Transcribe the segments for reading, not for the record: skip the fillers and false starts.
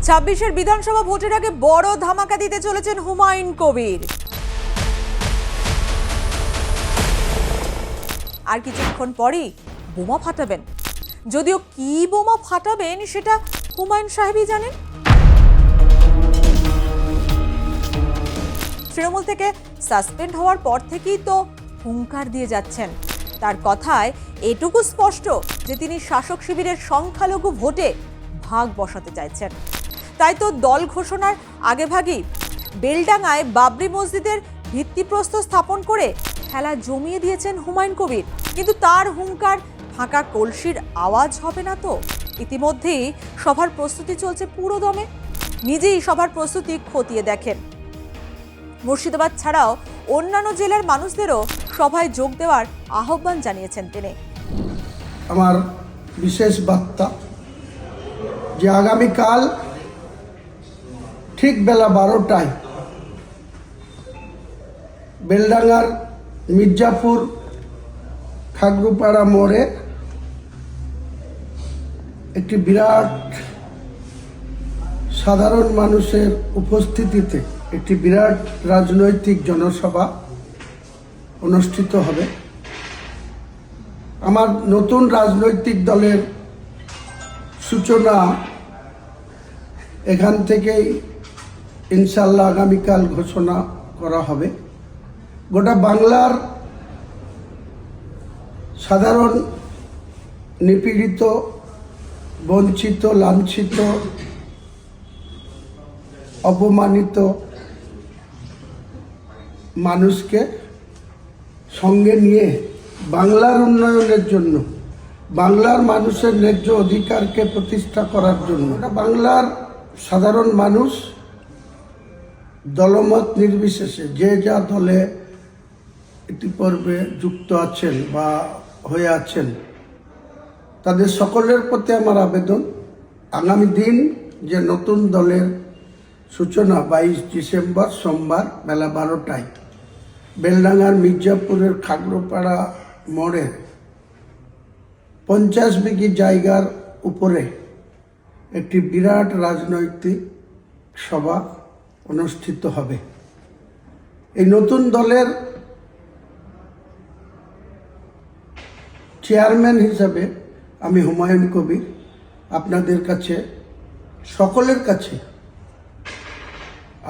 ছাব্বিশের বিধানসভা ভোটের আগে বড় ধামাকা দিতে চলেছেন হুমায়ুন কবির। আর কিছুক্ষণ পরেই বোমা ফাটাবেন। যদিও কি বোমা ফাটাবেন সেটা হুমায়ুন সাহেবই জানেন। তৃণমূল থেকে সাসপেন্ড হওয়ার পর থেকেই তো হুঙ্কার দিয়ে যাচ্ছেন। তার কথায় এটুকু স্পষ্ট যে তিনি শাসক শিবিরের সংখ্যালঘু ভোটে ভাগ বসাতে চাইছেন। তাই তো দল ঘোষণার আগেভাগেই বেলডাঙ্গায় বাবরি মসজিদের ভিত্তিপ্রস্তর স্থাপন করে খেলা জমিয়ে দিয়েছেন হুমায়ুন কবির। কিন্তু তার হুঙ্কার ফাঁকা কলসির আওয়াজ হবে না তো। ইতিমধ্যেই সভার প্রস্তুতি চলছে পুরো দমে। নিজেই সভার প্রস্তুতি খতিয়ে দেখেন। মুর্শিদাবাদ ছাড়াও অন্যান্য জেলার মানুষদেরও সভায় যোগ দেওয়ার আহ্বান জানিয়েছেন তিনি। আমার বিশেষ বার্তা যে আগামীকাল ঠিক বেলা 12টায় বেলডাঙ্গার মির্জাপুর খাগড়ুপাড়া মোড়ে একটি বিরাট সাধারণ মানুষের উপস্থিতিতে একটি বিরাট রাজনৈতিক জনসভা অনুষ্ঠিত হবে। আমার নতুন রাজনৈতিক দলের সূচনা এখান থেকেই ইনশাল্লাহ আগামীকাল ঘোষণা করা হবে। গোটা বাংলার সাধারণ নিপীড়িত, বঞ্চিত, লাঞ্ছিত, অপমানিত মানুষকে সঙ্গে নিয়ে বাংলার উন্নয়নের জন্য, বাংলার মানুষের ন্যায্য অধিকারকে প্রতিষ্ঠা করার জন্য বাংলার সাধারণ মানুষ দলমত নির্বিশেষে যে যা দলে ইতিপূর্বে যুক্ত আছেন বা হয়ে আছেন তাদের সকলের প্রতি আমার আবেদন, আগামী দিন যে নতুন দলের সূচনা 22 ডিসেম্বর সোমবার বেলা 12টায় বেলডাঙ্গার মির্জাপুরের খাগড়ুপাড়া মোড়ে 50 বিঘি জায়গার উপরে একটি বিরাট রাজনৈতিক সভা অনুষ্ঠিত হবে। এই নতুন দলের চেয়ারম্যান হিসাবে আমি হুমায়ুন কবির আপনাদের কাছে, সকলের কাছে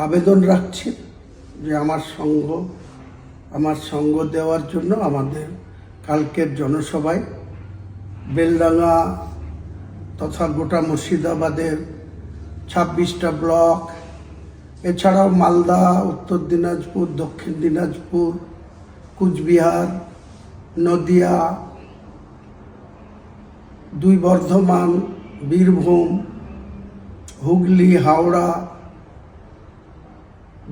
আবেদন রাখছি যে আমার সঙ্গ দেওয়ার জন্য আমাদের কালকের জনসভায় বেলডাঙ্গা তথা গোটা মুর্শিদাবাদের 26টা ব্লক, এছাড়াও মালদা, উত্তর দিনাজপুর, দক্ষিণ দিনাজপুর, কুচবিহার, নদিয়া, 2 বর্ধমান, বীরভূম, হুগলি, হাওড়া,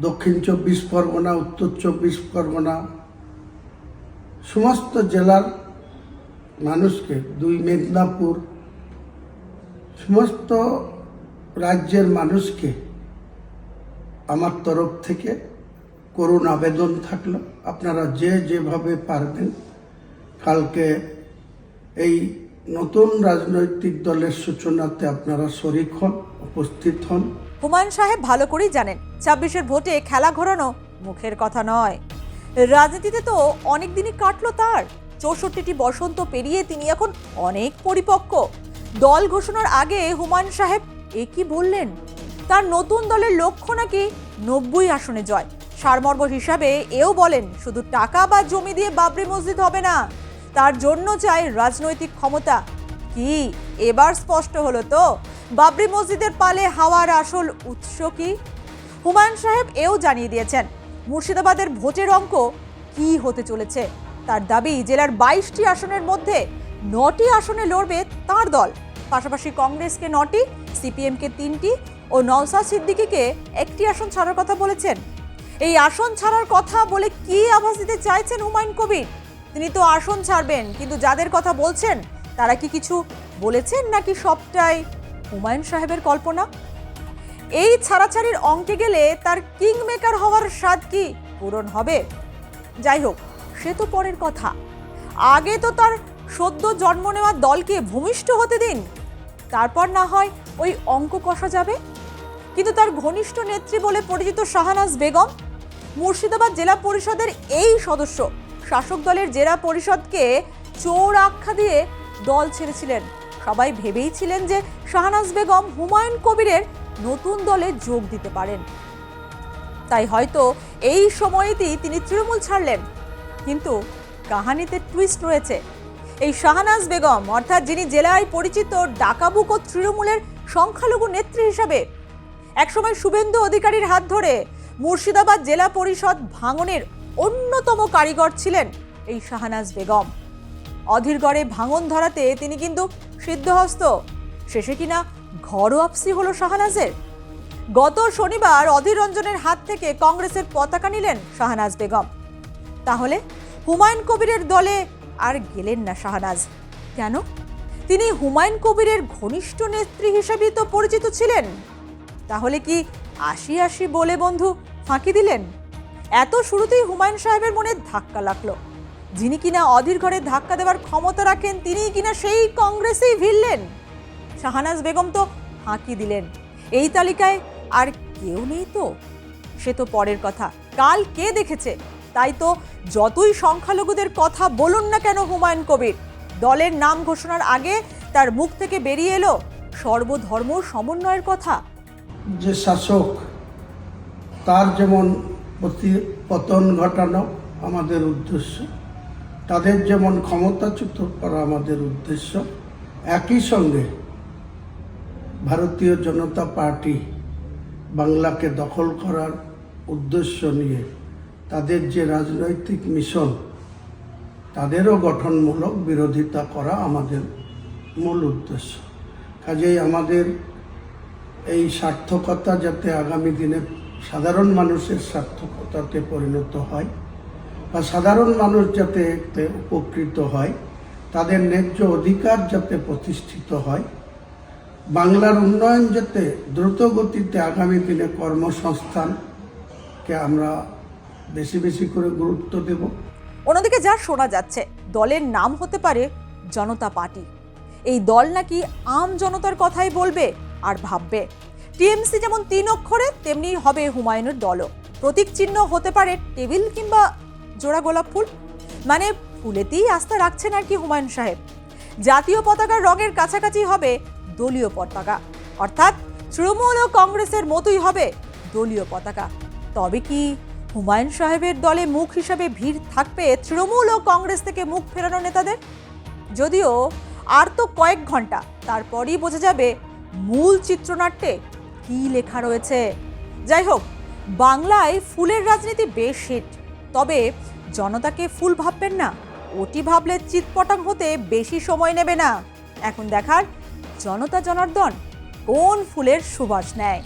দক্ষিণ 24 পরগনা, উত্তর 24 পরগনা, সমস্ত জেলার মানুষকে, 2 মেদিনীপুর, সমস্ত রাজ্যের মানুষকে আমার তরফ থেকে করুণ আবেদন থাকলো, আপনারা যেভাবে পারবেন কালকে এই নতুন রাজনৈতিক দলের সূচনাতে আপনারা শরিক হন, উপস্থিত হন। হুমায়ুন সাহেব ভালো করেই জানেন 26-এর ভোটে খেলা ঘোরানো মুখের কথা নয়। রাজনীতিতে তো অনেক দিনই কাটলো তার। 64টি বসন্ত পেরিয়ে তিনি এখন অনেক পরিপক্ক। দল ঘোষণার আগে হুমায়ুন সাহেব কি বললেন? তার নতুন দলের লক্ষ্য নাকি 90 আসনে জয়। সারমর্ম হিসাবে এও বলেন শুধু টাকা বা জমি দিয়ে বাবরি মসজিদ হবে না, তার জন্য চাই রাজনৈতিক ক্ষমতা। কি এবার স্পষ্ট হলো তো বাবরি মসজিদের পালে হাওয়ার আসল উৎস কি? হুমায়ুন সাহেব এও জানিয়ে দিয়েছেন মুর্শিদাবাদের ভোটের অঙ্ক কি হতে চলেছে। তার দাবি জেলার 22টি আসনের মধ্যে 9টি আসনে লড়বে তার দল। পাশাপাশি কংগ্রেসকে 9টি, সিপিএমকে 3টি ও নওশাদ সিদ্দিকীকে 1টি আসন ছাড়ার কথা বলেছেন। এই আসন ছাড়ার কথা বলে কি আভাস দিতে চাইছেন হুমায়ুন কবির? তিনি তো আসন ছাড়বেন, কিন্তু যাদের কথা বলছেন তারা কি কিছু বলেছেন নাকি সবটাই হুমায়ুন সাহেবের কল্পনা? এই ছাড়াছাড়ির অঙ্কে গেলে তার কিং মেকার হওয়ার স্বাদ কি পূরণ হবে? যাই হোক, সে তো পরের কথা। আগে তো তার সদ্য জন্ম নেওয়া দলকে ভূমিষ্ঠ হতে দিন, তারপর না হয় ওই অঙ্ক কষা যাবে। কিন্তু তার ঘনিষ্ঠ নেত্রী বলে পরিচিত শাহানাজ বেগম, মুর্শিদাবাদ জেলা পরিষদের এই সদস্য শাসক দলের জেলা পরিষদকে চোর আখ্যা দিয়ে দল ছেড়েছিলেন। সবাই ভেবেইছিলেন যে শাহানাজ বেগম হুমায়ুন কবিরের নতুন দলে যোগ দিতে পারেন, তাই হয়তো এই সময়তেই তিনি তৃণমূল ছাড়লেন। কিন্তু কাহানিতে টুইস্ট রয়েছে। এই শাহানাজ বেগম, অর্থাৎ যিনি জেলায় পরিচিত ডাকাবুক ও তৃণমূলের সংখ্যালঘু নেত্রী হিসাবে, একসময় শুভেন্দু অধিকারীর হাত ধরে মুর্শিদাবাদ জেলা পরিষদ ভাঙনের অন্যতম কারিগর ছিলেন এই শাহানাজ বেগম। অধীরগড়ে ভাঙন ধরাতে তিনি কিন্তু সিদ্ধহস্ত। শেষে কিনা ঘরোয়াপসি হলো শাহানাজের। গত শনিবার অধীর রঞ্জনের হাত থেকে কংগ্রেসের পতাকা নিলেন শাহানাজ বেগম। তাহলে হুমায়ুন কবিরের দলে আর গেলেন না শাহানাজ কেন? তিনি হুমায়ুন কবিরের ঘনিষ্ঠ নেত্রী হিসেবেই তো পরিচিত ছিলেন। তাহলে কি ৮০-৮০ বলে বন্ধু ফাঁকি দিলেন? এত শুরুতেই হুমায়ুন সাহেবের মনে ধাক্কা লাগলো। যিনি কিনা অধীর ঘরে ধাক্কা দেওয়ার ক্ষমতা রাখেন, তিনিই কিনা সেই কংগ্রেসেই ভিড়লেন। শাহানাজ বেগম তো ফাঁকি দিলেন। এই তালিকায় আর কেউ নেই তো? সে তো পরের কথা, কাল কে দেখেছে। তাই তো যতই সংখ্যালঘুদের কথা বলুন না কেন হুমায়ুন কবির, দলের নাম ঘোষণার আগে তার মুখ থেকে বেরিয়ে এলো সর্বধর্ম সমন্বয়ের কথা। যে শাসক, তার যেমন পতন ঘটানো আমাদের উদ্দেশ্য, তাদের যেমন ক্ষমতাচ্যুত করা আমাদের উদ্দেশ্য, একই সঙ্গে ভারতীয় জনতা পার্টি বাংলাকে দখল করার উদ্দেশ্য নিয়ে তাদের যে রাজনৈতিক মিশন, তাদেরও গঠনমূলক বিরোধিতা করা আমাদের মূল উদ্দেশ্য। কাজেই আমাদের এই সার্থকতা যাতে আগামী দিনে সাধারণ মানুষের সার্থকতাতে পরিণত হয় বা সাধারণ মানুষ যাতে এতে উপকৃত হয়, তাদের ন্যায্য অধিকার যাতে প্রতিষ্ঠিত হয়, বাংলার উন্নয়ন যাতে দ্রুত গতিতে আগামী দিনে কর্মসংস্থানকে আমরা বেশি বেশি করে গুরুত্ব দেব। অন্যদিকে যা শোনা যাচ্ছে, দলের নাম হতে পারে জনতা পার্টি। এই দল নাকি আম জনতার কথাই বলবে আর ভাববে। টিএমসি যেমন ৩ অক্ষরে, তেমনি হবে হুমায়ুনের দলও। প্রতীক চিহ্ন হতে পারে টেবিল কিংবা জোড়া গোলাপ ফুল। মানে ফুলেতেই আস্থা রাখছেন আর কি হুমায়ুন সাহেব। জাতীয় পতাকার রঙের কাছাকাছি হবে দলীয় পতাকা, অর্থাৎ তৃণমূল ও কংগ্রেসের মতোই হবে দলীয় পতাকা। তবে কি হুমায়ুন সাহেবের দলে মুখ হিসাবে ভিড় থাকবে তৃণমূল ও কংগ্রেস থেকে মুখ ফেরানো নেতাদের? যদিও আর তো কয়েক ঘন্টা, তারপরই বোঝা যাবে মূল চিত্রনাট্যে কি লেখা রয়েছে। যাই হোক, বাংলায় ফুলের রাজনীতি বেশ হিট। তবে জনতাকে ফুল ভাববেন না, ওটি ভাবলে চিৎপটাং হতে বেশি সময় নেবে না। এখন দেখার জনতা জনার্দন কোন ফুলের সুবাস নেয়।